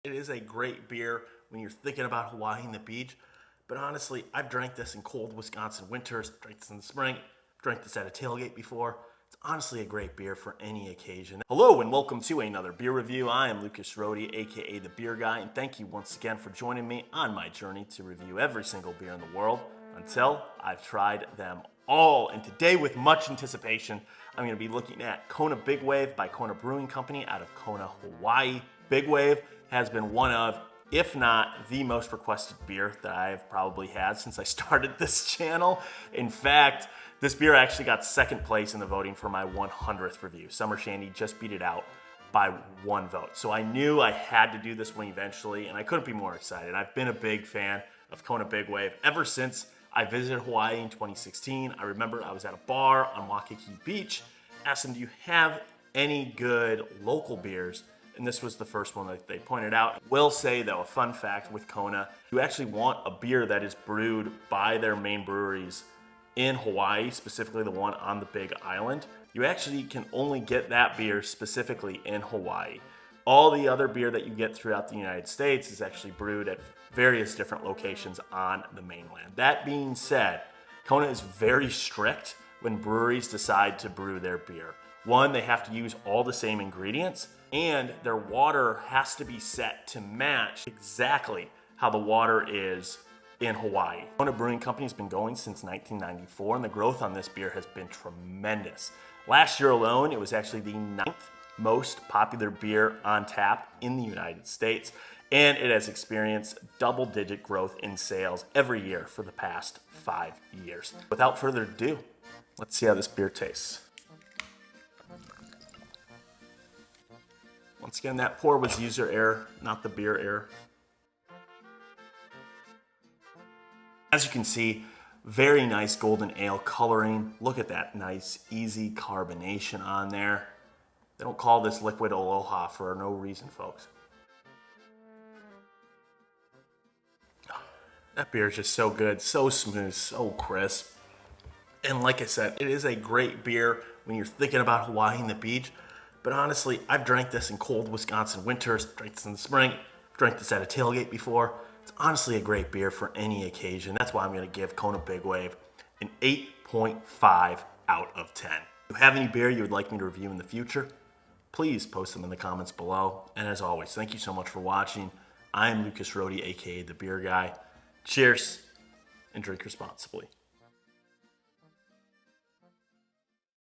It is a great beer when you're thinking about Hawaii and the beach. But honestly, I've drank this in cold Wisconsin winters, drank this in the spring, drank this at a tailgate before. It's honestly a great beer for any occasion. Hello and welcome to another beer review. I am Lucas Rohde, aka The Beer Guy, and thank you once again for joining me on my journey to review every single beer in the world until I've tried them all. And today, with much anticipation, I'm going to be looking at Kona Big Wave by Kona Brewing Company out of Kona, Hawaii. Big Wave has been one of, if not the most requested beer that I've probably had since I started this channel. In fact, this beer actually got second place in the voting for my 100th review. Summer Shandy just beat it out by one vote. So I knew I had to do this one eventually, and I couldn't be more excited. I've been a big fan of Kona Big Wave ever since I visited Hawaii in 2016. I remember I was at a bar on Waikiki Beach, asked them, do you have any good local beers? And this was the first one that they pointed out. Will say though, a fun fact with Kona, you actually want a beer that is brewed by their main breweries in Hawaii, specifically the one on the Big Island. You actually can only get that beer specifically in Hawaii. All the other beer that you get throughout the United States is actually brewed at various different locations on the mainland. That being said, Kona is very strict when breweries decide to brew their beer. One, they have to use all the same ingredients, and their water has to be set to match exactly how the water is in Hawaii. Kona Brewing Company has been going since 1994, and the growth on this beer has been tremendous. Last year alone, it was actually the 9th most popular beer on tap in the United States, and it has experienced double-digit growth in sales every year for the past 5 years. Without further ado, let's see how this beer tastes. Once again, that pour was user error, not the beer error. As you can see, very nice golden ale coloring. Look at that nice, easy carbonation on there. They don't call this liquid Aloha for no reason, folks. That beer is just so good, so smooth, so crisp. And like I said, it is a great beer when you're thinking about Hawaii and the beach. But honestly, I've drank this in cold Wisconsin winters, drank this in the spring, drank this at a tailgate before. It's honestly a great beer for any occasion. That's why I'm going to give Kona Big Wave an 8.5 out of 10. If you have any beer you would like me to review in the future, please post them in the comments below. And as always, thank you so much for watching. I'm Lucas Rohde, aka The Beer Guy. Cheers, and drink responsibly.